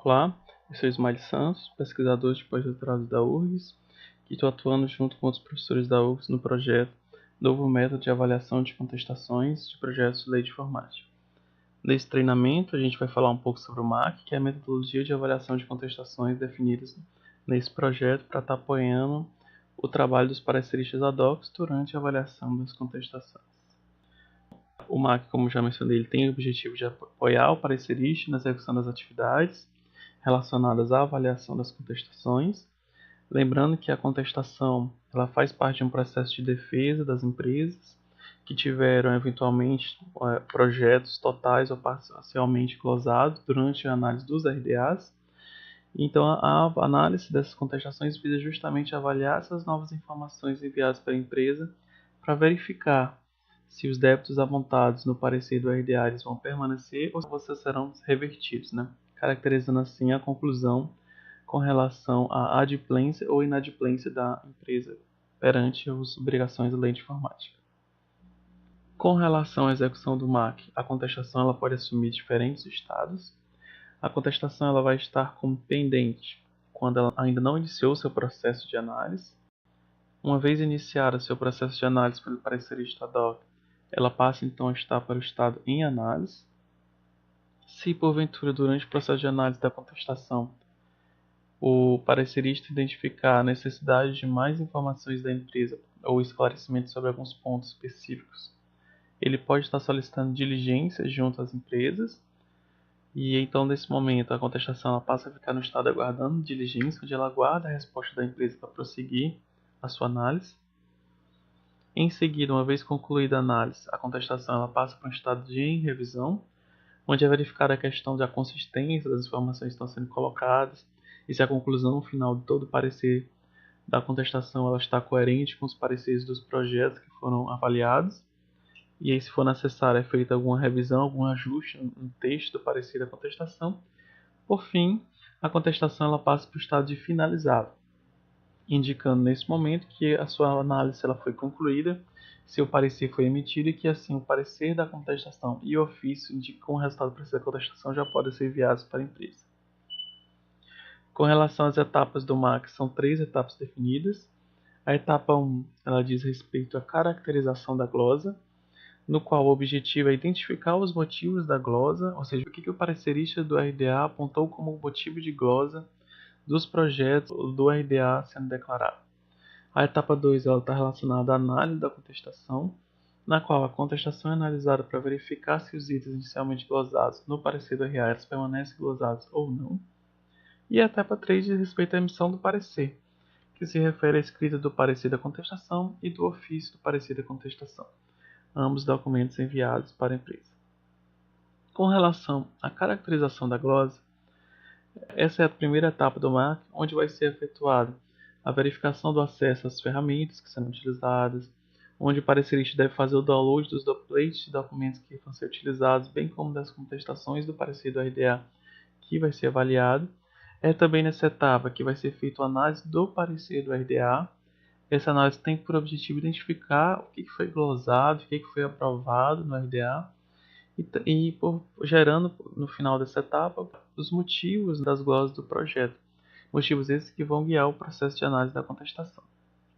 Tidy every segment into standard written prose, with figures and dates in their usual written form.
Olá, eu sou Ismael Santos, pesquisador de pós-doutorado da URGS, e estou atuando junto com outros professores da URGS no projeto Novo Método de Avaliação de Contestações de Projetos de Lei de Informática. Nesse treinamento, a gente vai falar um pouco sobre o MAC, que é a metodologia de avaliação de contestações definidas nesse projeto para estar apoiando o trabalho dos pareceristas ad hoc durante a avaliação das contestações. O MAC, como já mencionei, ele tem o objetivo de apoiar o parecerista na execução das atividades relacionadas à avaliação das contestações. Lembrando que a contestação ela faz parte de um processo de defesa das empresas que tiveram eventualmente projetos totais ou parcialmente glosados durante a análise dos RDAs. Então, a análise dessas contestações visa justamente avaliar essas novas informações enviadas para a empresa para verificar se os débitos apontados no parecer do RDA eles vão permanecer ou se serão revertidos, né? Caracterizando assim a conclusão com relação à adimplência ou inadimplência da empresa perante as obrigações da lei de informática. Com relação à execução do MAC, a contestação ela pode assumir diferentes estados. A contestação ela vai estar como pendente quando ela ainda não iniciou seu processo de análise. Uma vez iniciado seu processo de análise pelo parecerista ad hoc, ela passa então a estar para o estado em análise. Se porventura durante o processo de análise da contestação o parecerista identificar a necessidade de mais informações da empresa ou esclarecimento sobre alguns pontos específicos, ele pode estar solicitando diligências junto às empresas. E então, nesse momento, a contestação ela passa a ficar no estado aguardando diligência, onde ela aguarda a resposta da empresa para prosseguir a sua análise. Em seguida, uma vez concluída a análise, a contestação ela passa para um estado de revisão, onde é verificada a questão da consistência das informações que estão sendo colocadas e se a conclusão final de todo o parecer da contestação ela está coerente com os pareceres dos projetos que foram avaliados. E aí, se for necessário, é feita alguma revisão, algum ajuste no texto do parecer da contestação. Por fim, a contestação ela passa para o estado de finalizado, indicando nesse momento que a sua análise ela foi concluída, seu parecer foi emitido e que assim o parecer da contestação e o ofício indicam o resultado da contestação já podem ser enviados para a empresa. Com relação às etapas do MAC, são 3 etapas definidas. A etapa 1 ela diz respeito à caracterização da glosa, no qual o objetivo é identificar os motivos da glosa, ou seja, o que o parecerista do RDA apontou como motivo de glosa dos projetos do RDA sendo declarado. A etapa 2 está relacionada à análise da contestação, na qual a contestação é analisada para verificar se os itens inicialmente glosados no parecer do RDA permanecem glosados ou não. E a etapa 3 diz respeito à emissão do parecer, que se refere à escrita do parecer da contestação e do ofício do parecer da contestação, ambos documentos enviados para a empresa. Com relação à caracterização da glosa, essa é a primeira etapa do MAC, onde vai ser efetuada a verificação do acesso às ferramentas que serão utilizadas, onde o parecerista deve fazer o download dos templates de documentos que vão ser utilizados, bem como das contestações do parecer do RDA que vai ser avaliado. É também nessa etapa que vai ser feita a análise do parecer do RDA. Essa análise tem por objetivo identificar o que foi glosado, o que foi aprovado no RDA e gerando no final dessa etapa os motivos das glosas do projeto. Motivos esses que vão guiar o processo de análise da contestação.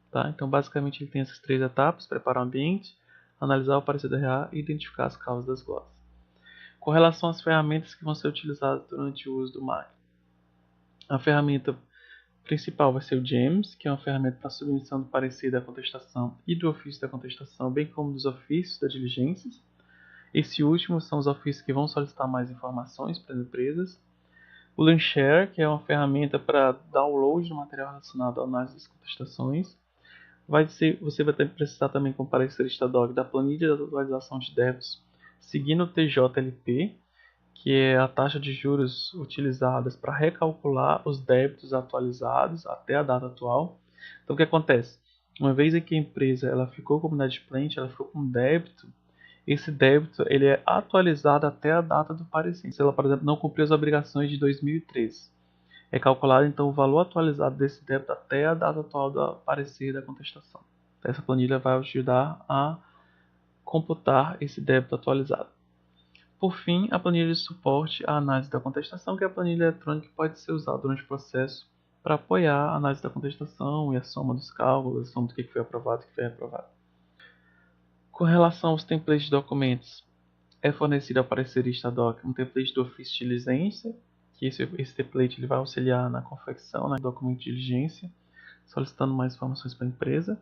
Tá? Então, basicamente, ele tem essas 3 etapas: preparar o ambiente, analisar o parecer do RDA e identificar as causas das glosas. Com relação às ferramentas que vão ser utilizadas durante o uso do MAC, a ferramenta principal vai ser o GEMS, que é uma ferramenta para submissão do parecer da contestação e do ofício da contestação, bem como dos ofícios das diligências. Esse último são os ofícios que vão solicitar mais informações para as empresas. O LearnShare, que é uma ferramenta para download de material relacionado à análise das contestações. Você vai precisar também com o parecerista ad hoc da planilha de atualização de débitos, seguindo o TJLP, que é a taxa de juros utilizadas para recalcular os débitos atualizados até a data atual. Então, o que acontece? Uma vez que a empresa ela ficou como inadimplente, ela ficou com débito, esse débito ele é atualizado até a data do parecer. Se ela, por exemplo, não cumpriu as obrigações de 2013, é calculado então o valor atualizado desse débito até a data atual do parecer da contestação. Essa planilha vai ajudar a computar esse débito atualizado. Por fim, a planilha de suporte à análise da contestação, que é a planilha eletrônica que pode ser usada durante o processo para apoiar a análise da contestação e a soma dos cálculos, a soma do que foi aprovado e o que foi reprovado. Com relação aos templates de documentos, é fornecido ao parecerista doc um template do ofício de diligência, que esse template ele vai auxiliar na confecção do documento de diligência, solicitando mais informações para a empresa.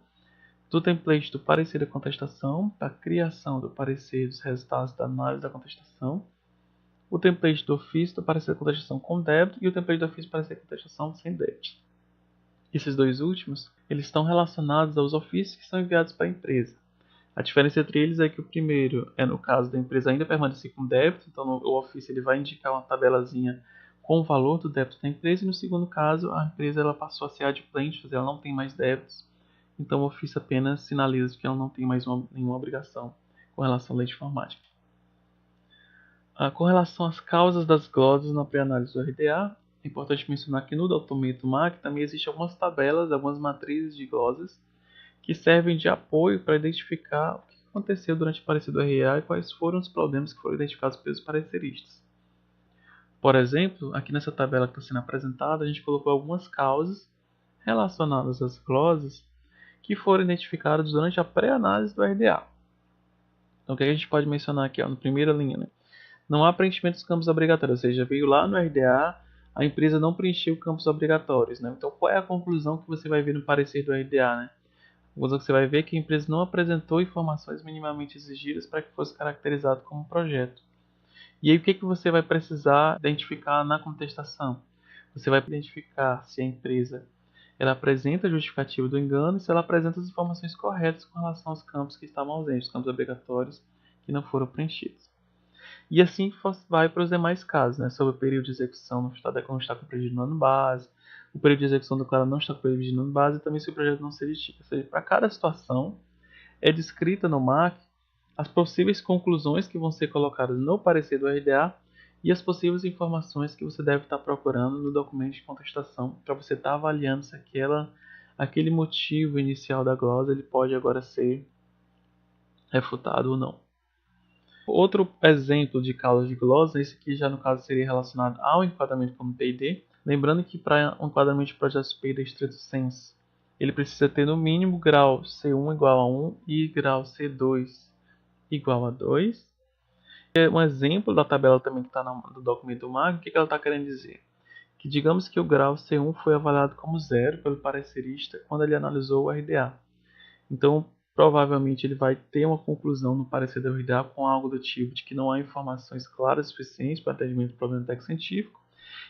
Do template do parecer da contestação, para a criação do parecer dos resultados da análise da contestação. O template do ofício do parecer da contestação com débito e o template do ofício do parecer da contestação sem débito. Esses dois últimos, eles estão relacionados aos ofícios que são enviados para a empresa. A diferença entre eles é que o primeiro é no caso da empresa ainda permanecer com débito, então o ofício ele vai indicar uma tabelazinha com o valor do débito da empresa, e no segundo caso a empresa ela passou a ser adimplente, ela não tem mais débitos, então o ofício apenas sinaliza que ela não tem mais nenhuma obrigação com relação à lei de informática. Com relação às causas das glosas na pré-análise do RDA, é importante mencionar que no documento MAC também existem algumas tabelas, algumas matrizes de glosas que servem de apoio para identificar o que aconteceu durante o parecer do RDA e quais foram os problemas que foram identificados pelos pareceristas. Por exemplo, aqui nessa tabela que está sendo apresentada, a gente colocou algumas causas relacionadas às glosas que foram identificadas durante a pré-análise do RDA. Então, o que a gente pode mencionar aqui na primeira linha, né? Não há preenchimento dos campos obrigatórios, ou seja, veio lá no RDA, a empresa não preencheu campos obrigatórios. Né? Então, qual é a conclusão que você vai ver no parecer do RDA? Né? A conclusão que você vai ver é que a empresa não apresentou informações minimamente exigidas para que fosse caracterizado como projeto. E aí, o que você vai precisar identificar na contestação? Você vai identificar se a empresa ela apresenta a justificativa do engano e se ela apresenta as informações corretas com relação aos campos que estavam ausentes, os campos obrigatórios que não foram preenchidos. E assim vai para os demais casos, né? Sobre o período de execução não está compreendido no ano base, o período de execução do cara não está compreendido no ano base e também se o projeto não se edifica. Ou seja, para cada situação é descrita no MAC as possíveis conclusões que vão ser colocadas no parecer do RDA e as possíveis informações que você deve estar procurando no documento de contestação para você estar avaliando se aquele motivo inicial da glosa ele pode agora ser refutado ou não. Outro exemplo de causa de glosa, esse aqui já no caso seria relacionado ao enquadramento como P&D. Lembrando que para um enquadramento de projetos P&D estrito sensu, ele precisa ter no mínimo grau C1 igual a 1 e grau C2 igual a 2. Um exemplo da tabela também que está no documento do MAG, o que ela está querendo dizer? Que digamos que o grau C1 foi avaliado como 0 pelo parecerista quando ele analisou o RDA. Então, provavelmente ele vai ter uma conclusão no parecer do RDA com algo do tipo de que não há informações claras o suficientes para atendimento do problema técnico científico.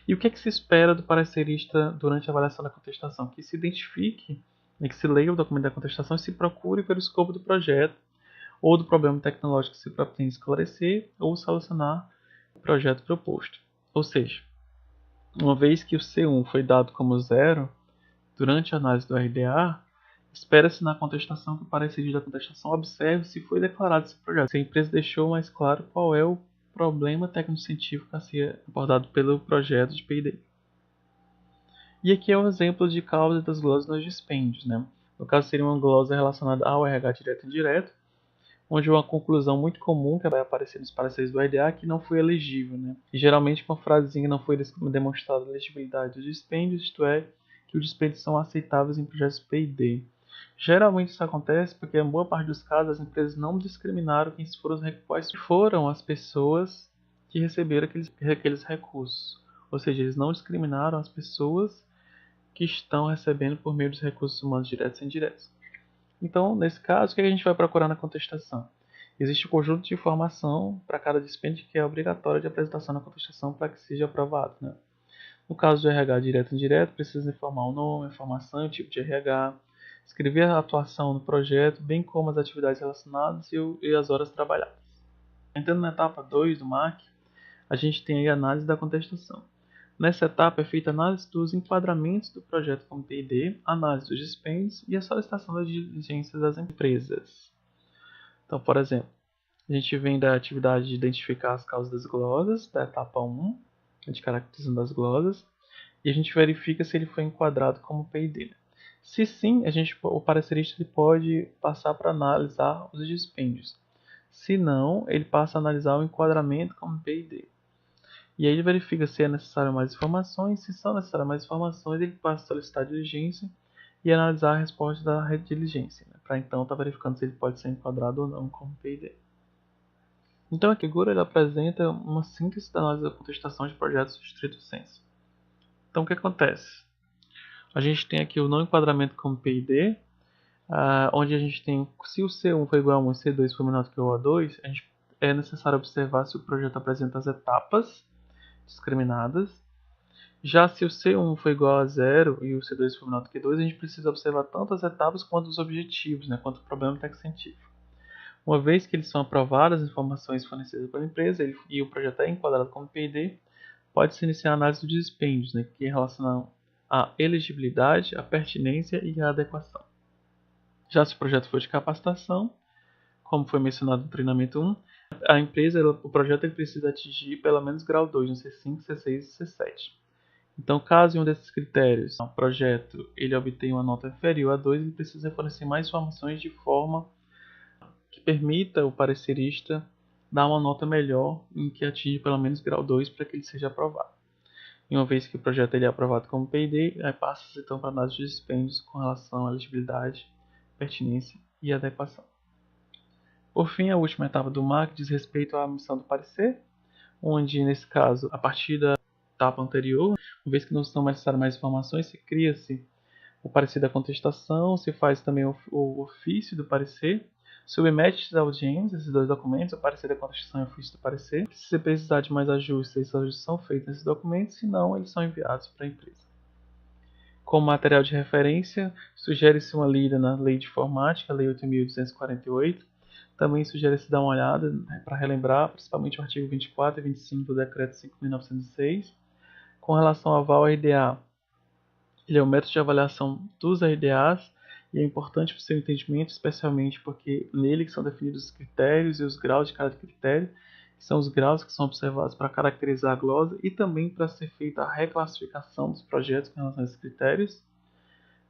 E o que é que se espera do parecerista durante a avaliação da contestação? Que se identifique, que se leia o documento da contestação e se procure pelo escopo do projeto ou do problema tecnológico que se pretende esclarecer ou solucionar o projeto proposto. Ou seja, uma vez que o C1 foi dado como 0 durante a análise do RDA, espera-se na contestação que o parecerista da contestação observe se foi declarado esse projeto, se a empresa deixou mais claro qual é o problema técnico-científico a ser abordado pelo projeto de P&D. E aqui é um exemplo de causa das glosas nos dispêndios. Né? No caso, seria uma glosa relacionada ao RH direto e indireto, onde uma conclusão muito comum que vai aparecer nos pareceres do RDA é que não foi elegível. Né? E geralmente com a frasezinha não foi demonstrada a elegibilidade dos dispêndios, isto é, que os dispêndios são aceitáveis em projetos P&D. Geralmente isso acontece porque em boa parte dos casos as empresas não discriminaram quais foram as pessoas que receberam aqueles recursos. Ou seja, eles não discriminaram as pessoas que estão recebendo por meio dos recursos humanos diretos e indiretos. Então, nesse caso, o que a gente vai procurar na contestação? Existe um conjunto de informação para cada dispêndio que é obrigatório de apresentação na contestação para que seja aprovado. Né? No caso do RH direto e indireto, precisa informar o nome, a informação, o tipo de RH, escrever a atuação no projeto, bem como as atividades relacionadas e as horas trabalhadas. Entrando na etapa 2 do MAC, a gente tem a análise da contestação. Nessa etapa é feita a análise dos enquadramentos do projeto como P&D, análise dos dispêndios e a solicitação das diligências das empresas. Então, por exemplo, a gente vem da atividade de identificar as causas das glosas, da etapa 1, de caracterização das glosas, e a gente verifica se ele foi enquadrado como P&D. Se sim, o parecerista pode passar para analisar os dispêndios. Se não, ele passa a analisar o enquadramento como P&D. E aí ele verifica se é necessário mais informações. Se são necessárias mais informações, ele passa a solicitar diligência e analisar a resposta da rede de diligência, né? Para então estar verificando se ele pode ser enquadrado ou não como P&D. Então a figura ele apresenta uma síntese da análise da contestação de projetos estrito sensu. Então o que acontece? A gente tem aqui o não enquadramento como P&D, onde a gente tem, se o C1 for igual a 1 e C2 for menor do que o A2, é necessário observar se o projeto apresenta as etapas discriminadas. Já se o C1 for igual a 0 e o C2 for menor do que 2, a gente precisa observar tanto as etapas quanto os objetivos, né, quanto o problema técnico-científico. Uma vez que eles são aprovadas as informações fornecidas pela empresa e o projeto é enquadrado como P&D, pode-se iniciar a análise dos dispêndios, né, que relacionam a elegibilidade, a pertinência e a adequação. Já se o projeto for de capacitação, como foi mencionado no treinamento 1, a empresa, o projeto ele precisa atingir pelo menos grau 2 no C5, C6 e C7. Então, caso em um desses critérios, o projeto ele obtenha uma nota inferior a 2, ele precisa fornecer mais informações de forma que permita o parecerista dar uma nota melhor em que atinge pelo menos grau 2 para que ele seja aprovado. E uma vez que o projeto ele é aprovado como P&D, aí passa então para análise de dispêndios com relação à elegibilidade, pertinência e adequação. Por fim, a última etapa do MAC diz respeito à emissão do parecer, onde, nesse caso, a partir da etapa anterior, uma vez que não são necessárias mais informações, se cria-se o parecer da contestação, se faz também o ofício do parecer, submete à audiência esses dois documentos, o parecer da contestação e o ofício do parecer. Se precisar de mais ajustes, esses ajustes são feitos nesses documentos, se não, eles são enviados para a empresa. Como material de referência, sugere-se uma lida na Lei de Informática, Lei 8.248. Também sugere-se dar uma olhada, né, para relembrar, principalmente o artigo 24 e 25 do Decreto 5.906. Com relação ao aval RDA, ele é o método de avaliação dos RDAs e é importante para o seu entendimento, especialmente porque nele são definidos os critérios e os graus de cada critério, que são os graus que são observados para caracterizar a glosa e também para ser feita a reclassificação dos projetos com relação a esses critérios.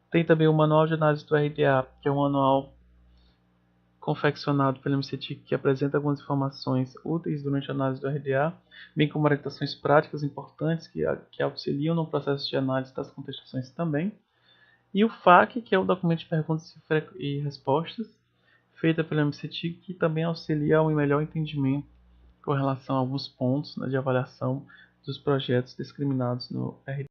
Tem também o Manual de Análise do RDA, que é um manual confeccionado pelo MCTIC que apresenta algumas informações úteis durante a análise do RDA, bem como orientações práticas importantes que auxiliam no processo de análise das contestações também. E o FAQ, que é o documento de perguntas e respostas, feita pelo MCTIC, que também auxilia ao melhor entendimento com relação a alguns pontos, né, de avaliação dos projetos discriminados no RDA.